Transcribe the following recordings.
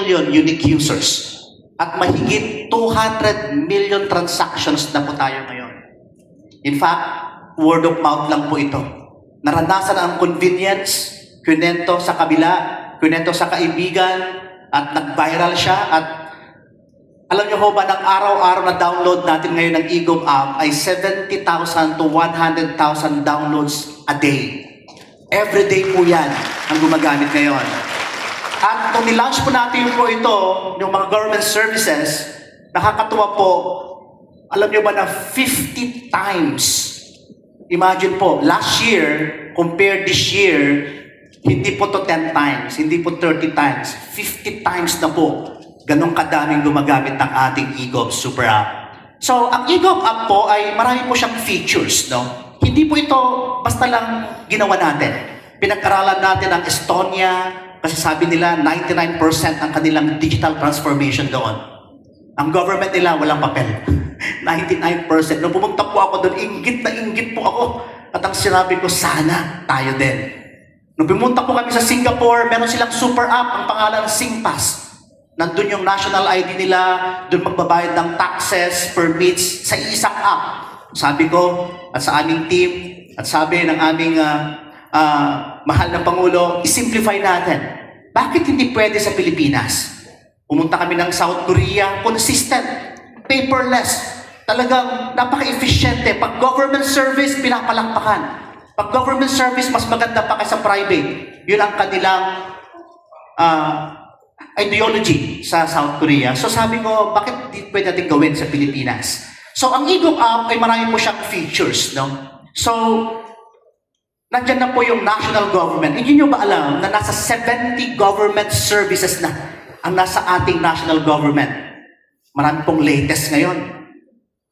million unique users. At mahigit 200 million transactions na po tayo ngayon. In fact, word of mouth lang po ito. Naranasan ang convenience, kwento sa kabila, kwento sa kaibigan, at nag-viral siya. At alam niyo ho ba, ng araw-araw na download natin ngayon ng eGov app ay 70,000 to 100,000 downloads a day. Every day po yan ang gumagamit ngayon. At kung nilaunch po natin po ito, yung mga government services, nakakatuwa po, alam niyo ba na 50 times. Imagine po, last year, compared this year, hindi po to 10 times, hindi po 30 times, 50 times na po. Ganong kadaming gumagamit ng ating eGov Super App. So, ang eGov App po ay marami po siyang features, no? Hindi po ito basta lang ginawa natin. Pinag-aralan natin ang Estonia, kasi sabi nila 99% ang kanilang digital transformation doon. Ang government nila walang papel. 99%. Nung pumunta po ako doon, inggit na inggit po ako. At ang sinabi ko, sana tayo din. Nung pumunta po kami sa Singapore, meron silang super app, ang pangalan SingPass. Nandun yung national ID nila, doon magbabayad ng taxes, permits, sa isang app. Sabi ko, at sa aming team, at sabi ng aming mahal na Pangulo, isimplify natin. Bakit hindi pwede sa Pilipinas? Pumunta kami ng South Korea, consistent, paperless, talagang napaka-efficiente. Pag government service, pinapalakpakan. Pag government service, mas maganda pa kaysa private. Yun ang kanilang ideology sa South Korea. So sabi ko, bakit di pwede natin gawin sa Pilipinas? So ang eGov app ay marami po siyang features, no? So, nandyan na po yung national government. Hindi nyo ba alam na nasa 70 government services na ang nasa ating national government? Marami pong latest ngayon.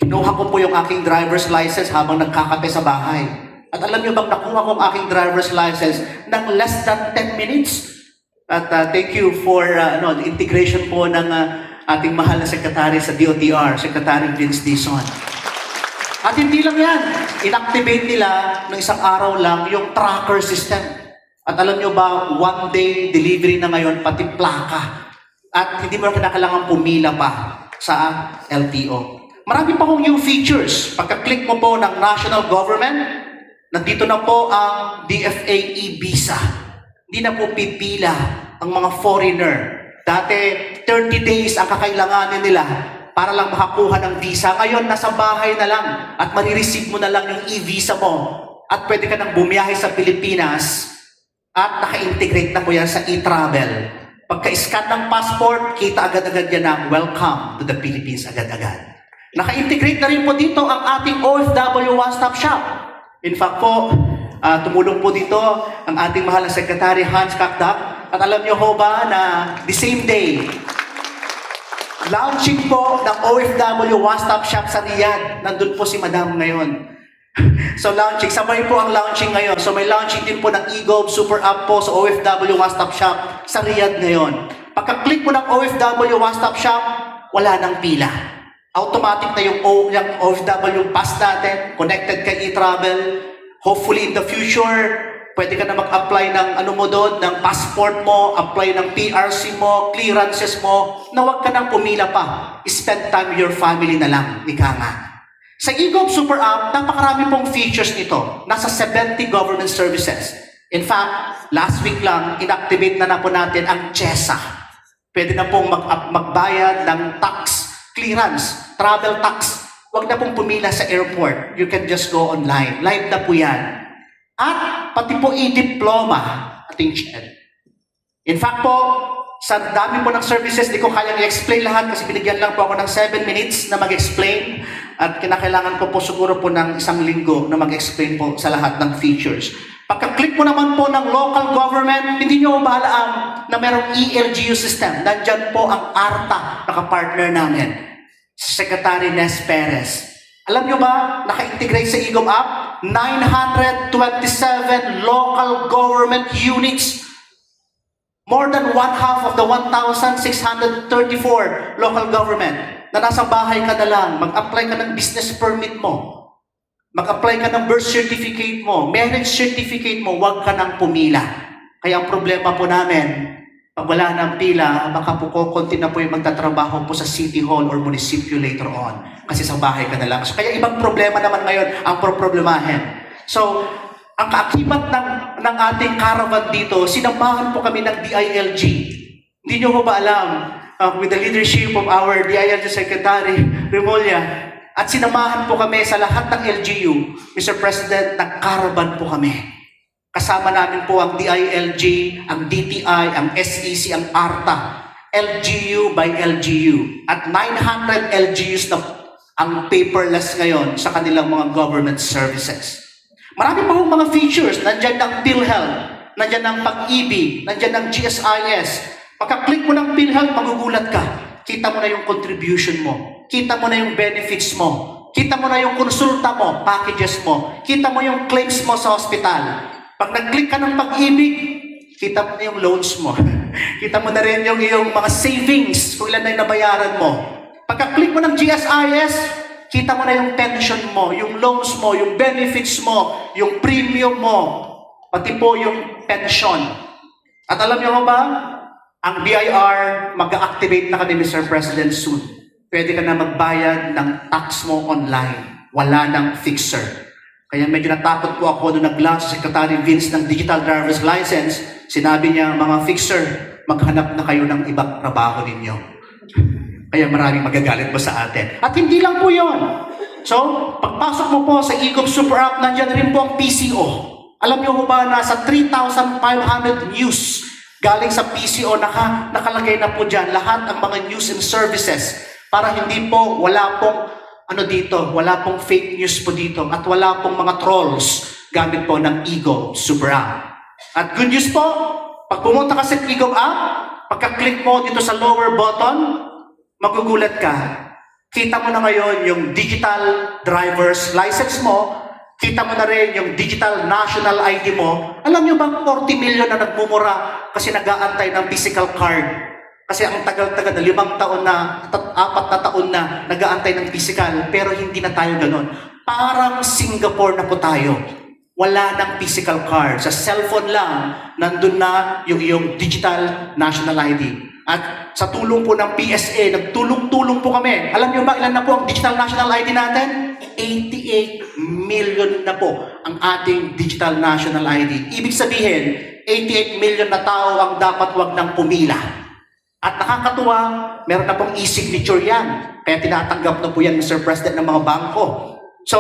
Kinuha ko po yung aking driver's license habang nagkakape sa bahay. At alam nyo bang nakuha ko ang aking driver's license ng less than 10 minutes? At thank you for the integration po ng ating mahal na sekretary sa DOTR, Secretary Vince Dizon. At hindi lang yan, inactivate nila ng isang araw lang yung tracker system. At alam nyo ba, one day delivery na ngayon, pati plaka. At hindi mo na kinakailangan pumila pa sa LTO. Marami pa kong new features. Pagka-click mo po ng national government, nandito na po ang DFA e-visa. Hindi na po pipila ang mga foreigner. Dati, 30 days ang kakailanganin nila para lang makakuha ng visa. Ngayon, nasa bahay na lang at marireceive mo na lang yung e-visa mo. At pwede ka nang bumiyahe sa Pilipinas at naka-integrate na po yan sa e-travel. Pagka-scan ng passport, kita agad-agad yan na welcome to the Philippines agad-agad. Naka-integrate na rin po dito ang ating OFW One-Stop Shop. In fact po, tumulong po dito ang ating mahal na Secretary Hans Kakdak. At alam niyo ho ba na the same day, launching po ng OFW One-Stop Shop sa Riyadh. Nandun po si Madam ngayon. So launching, sabay po ang launching ngayon. So may launching din po ng eGov Super App po sa OFW One-Stop Shop sa Riyadh ngayon. Pagka-click mo ng OFW One-Stop Shop, wala nang pila. Automatic na yung OFW pass natin, connected kay e-travel. Hopefully in the future, pwede ka na mag-apply ng ano mo doon, ng passport mo, apply ng PRC mo, clearances mo, na huwag ka nang pumila pa. Spend time with your family na lang, ika nga. Sa eGov Super App, napakarami pong features nito. Nasa 70 government services. In fact, last week lang, inactivate na po natin ang CHESA. Pwede na pong magbayad ng tax, clearance, travel tax. Huwag na pong pumila sa airport. You can just go online. Live na po yan. At pati po e-diploma, ating share. In fact po, sa dami po ng services, di ko kayang i-explain lahat kasi binigyan lang po ako ng 7 minutes na mag-explain at kinakailangan ko po siguro po ng 1 linggo na mag-explain po sa lahat ng features. Pagka-click mo naman po ng local government, hindi nyo mabalaan na merong ELGU system. Nandyan po ang ARTA, nakapartner namin, Secretary Nes Perez. Alam nyo ba, naka-integrate sa eGov app, 927 local government units. More than one-half of the 1,634 local government na nasa bahay ka na lang, mag-apply ka ng business permit mo, mag-apply ka ng birth certificate mo, marriage certificate mo, huwag ka nang pumila. Kaya ang problema po namin, Pag wala ng pila, baka po konti na po yung magtatrabaho po sa City Hall or munisipyo later on. Kasi sa bahay ka na lang. So, kaya ibang problema naman ngayon ang problemahin. So, ang kaakibat ng ating caravan dito, sinamahan po kami ng DILG. Hindi nyo ba alam, with the leadership of our DILG Secretary, Remolla, at sinamahan po kami sa lahat ng LGU, Mr. President, ng caravan po kami. Kasama namin po ang DILG, ang DTI, ang SEC, ang ARTA, LGU by LGU. At 900 LGUs na ang paperless ngayon sa kanilang mga government services. Marami pa mga features. Nandyan ang PhilHealth, nandyan ang Pag-ibig, nandyan ang GSIS. Pagka-click mo ng PhilHealth, magugulat ka. Kita mo na yung contribution mo. Kita mo na yung benefits mo. Kita mo na yung konsulta mo, packages mo. Kita mo yung claims mo sa hospital. Pag nag-click ka ng Pag-ibig, kita mo na yung loans mo. Kita mo na rin yung iyong mga savings kung ilan na yung nabayaran mo. Pagka-click mo ng GSIS, kita mo na yung pension mo, yung loans mo, yung benefits mo, yung premium mo, pati po yung pension. At alam niyo ba, ang BIR mag-activate na kami, Mr. President, soon. Pwede ka na magbayad ng tax mo online. Wala nang fixer. Kaya medyo natakot po ako nung nag-launch si Secretary Vince ng Digital Driver's License. Sinabi niya, mga fixer, maghanap na kayo ng ibang trabaho ninyo. Kaya maraming magagalit mo sa atin. At hindi lang po yun. So, pagpasok mo po sa eGov Super App, nandiyan rin po ang PCO. Alam niyo po ba, nasa 3,500 news galing sa PCO, nakalagay na po dyan lahat ng mga news and services para hindi po, wala pong wala pong fake news po dito at wala pong mga trolls gamit po ng eGov Super App. At good news po, pag pumunta ka sa eGov App, pagka-click mo dito sa lower button, magugulat ka. Kita mo na ngayon yung digital driver's license mo, kita mo na rin yung digital national ID mo. Alam nyo bang 40 million na nagmumura kasi nag-aantay ng physical card? Kasi ang tagal-tagal na 5 taon na, 4 na taon na nag-aantay ng physical, pero hindi na tayo ganon. Parang Singapore na po tayo. Wala ng physical card. Sa cellphone lang, nandun na yung iyong digital national ID. At sa tulong po ng PSA, nagtulong-tulong po kami. Alam niyo ba ilan na po ang digital national ID natin? 88 million na po ang ating digital national ID. Ibig sabihin, 88 million na tao ang dapat wag nang pumila. At nakakatuwa, meron na pong e-signature yan. Kaya tinatanggap na po yan, Mr. President, ng mga bangko. So,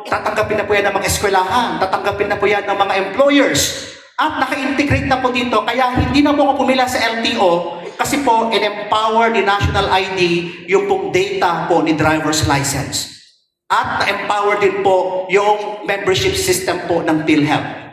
tatanggapin na po yan ng mga eskwelahan, tatanggapin na po yan ng mga employers. At naka-integrate na po dito, kaya hindi na po ako pumila sa LTO kasi po, in-empower ni National ID yung pong data po ni driver's license. At na-empower din po yung membership system po ng PhilHealth.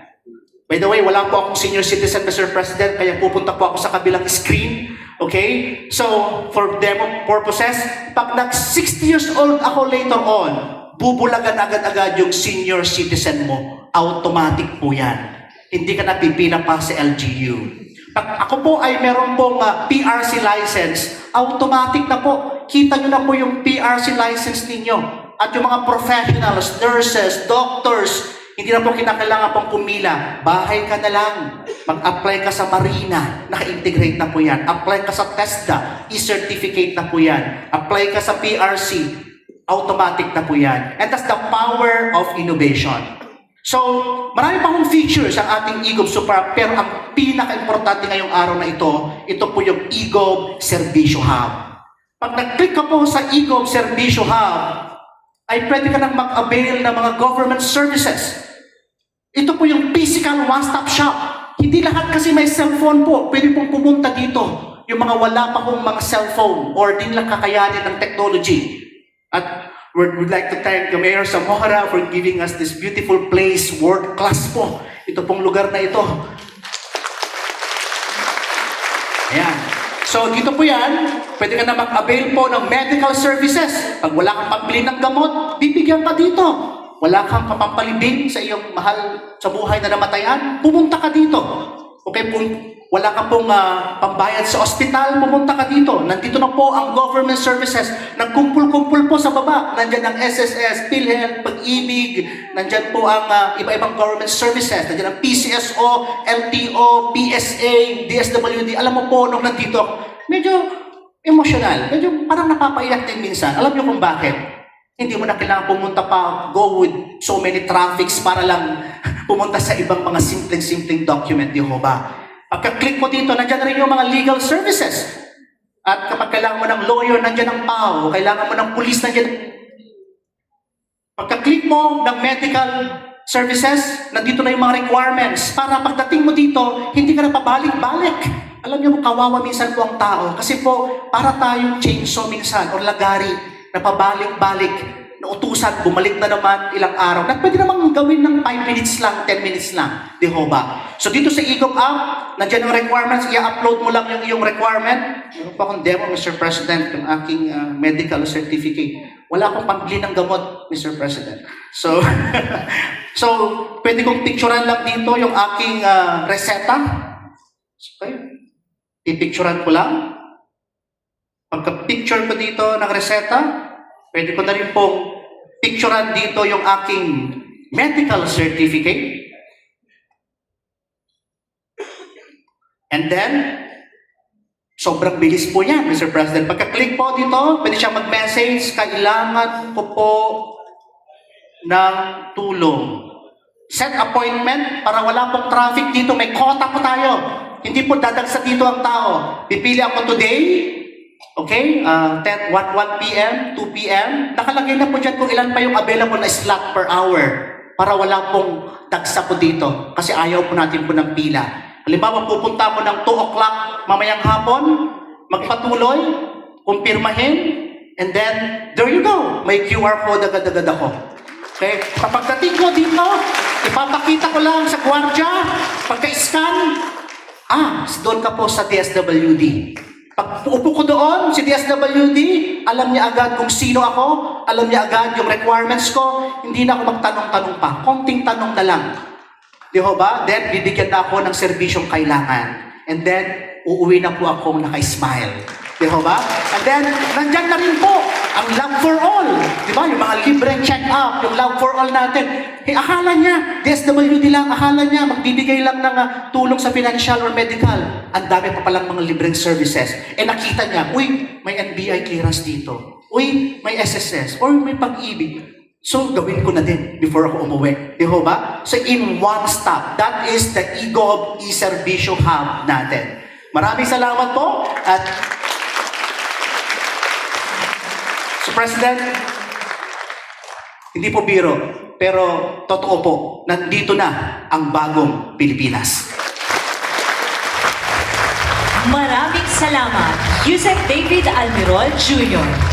By the way, wala po akong senior citizen, Mr. President, kaya pupunta po ako sa kabilang screen. Okay? So, for demo purposes, pag nag-60 years old ako later on, bubulagan agad-agad yung senior citizen mo. Automatic po yan. Hindi ka napipila pa sa LGU. Pag ako po ay meron pong PRC license, automatic na po. Kita nyo na po yung PRC license ninyo. At yung mga professionals, nurses, doctors, hindi na po kinakailangan pong pumila. Bahay ka na lang. Mag-apply ka sa Marina. Naka-integrate na po yan. Apply ka sa TESDA. E-certificate na po yan. Apply ka sa PRC. Automatic na po yan. And that's the power of innovation. So, marami pa akong features ang ating eGov Super App, pero ang pinaka-importante ngayong araw na ito po yung eGov Servicio Hub. Pag nag-click ka po sa eGov Servicio Hub, ay pwede ka nang mag-avail ng mga government services. Ito po yung physical one-stop shop. Hindi lahat kasi may cellphone po. Pwede pong pumunta dito. Yung mga wala pa pong mga cellphone or din lang kakayanin ng technology. At we'd like to thank the Mayor Zamora for giving us this beautiful place, world class po. Ito pong lugar na ito. Ayan. So, dito po yan, pwede ka na mag-avail po ng medical services. Pag wala kang pambili ng gamot, bibigyan ka dito. Wala kang papampalibing sa iyong mahal sa buhay na namatayan, pumunta ka dito. Okay, Wala ka pong pambayad sa ospital, pumunta ka dito. Nandito na po ang government services. Nagkumpul-kumpul po sa baba. Nandyan ang SSS, PhilHealth, Pag-ibig. Nandyan po ang iba-ibang government services. Nandyan ang PCSO, LTO, PSA, DSWD. Alam mo po, nung nandito ako, medyo emotional. Medyo parang napapaiyak din minsan. Alam niyo kung bakit? Hindi mo na kailangan pumunta pa, go with so many traffics para lang pumunta sa ibang mga simpleng-simpleng document, Jehovah. Pagka-click mo dito, nandiyan na rin yung mga legal services. At kapag kailangan mo ng lawyer, nandiyan ang PAO. Kailangan mo ng police, nandiyan. Pagka-click mo ng medical services, nandito na yung mga requirements. Para pagdating mo dito, hindi ka na pabalik-balik. Alam niyo, kawawa minsan po ang tao. Kasi po, para tayong chainsaw minsan, o lagari, na pabalik-balik, na utusan, bumalik na naman ilang araw. Na pwede namang gawin ng 5 minutes lang, 10 minutes lang, Jehovah. So dito sa EGOV app, nandiyan ang requirements, i-upload mo lang yung iyong requirement. Meron pa akong demo, Mr. President, yung aking medical certificate. Wala akong pambili ng gamot, Mr. President. So, so pwede kong picturean lang dito yung aking reseta. So, pipicturean ko lang. Pagka-picture ko dito ng reseta, pwede ko na rin pong picturean dito yung aking medical certificate. And then, sobrang bilis po yan, Mr. President. Pagka-click po dito, pwede siya mag-message, kailangan ko po ng tulong. Set appointment para wala pong traffic dito. May quota po tayo. Hindi po dadagsa dito ang tao. Pipili ako today, okay, 1 p.m., 2 p.m. Nakalagay na po dyan kung ilan pa yung available na slot per hour para wala pong dagsa po dito kasi ayaw po natin po ng pila. Halimbawa, pupunta ko ng 2 o'clock mamayang hapon, magpatuloy, kumpirmahin, and then, there you go. May QR code agad-agad ako. Okay? Kapag dating ko dito, ipapakita ko lang sa gwardya, pagka-scan, doon ka po sa DSWD. Pag upo ko doon, si DSWD, alam niya agad kung sino ako, alam niya agad yung requirements ko, hindi na ako magtanong-tanong pa. Konting tanong na lang. Jehovah, then bibigyan na ako ng serbisyong kailangan. And then, uuwi na po akong naka-smile. Jehovah. And then, nandyan na rin po ang Love for All. Di ba? Yung mga libreng check-up, yung Love for All natin. Akala niya, DSWD lang, akala niya, magbibigay lang ng tulong sa financial or medical. Ang dami pa palang mga libreng services. Nakita niya, uy, may NBI clearance dito. Uy, may SSS. Or may Pag-ibig. So, gawin ko na din before ako umuwi. Jehovah? So, in one stop, that is the EGOV e-Servicio Hub natin. Maraming salamat po. At, so, President, hindi po biro, pero totoo po, nandito na ang bagong Pilipinas. Maraming salamat, Yusek David Almirol Jr.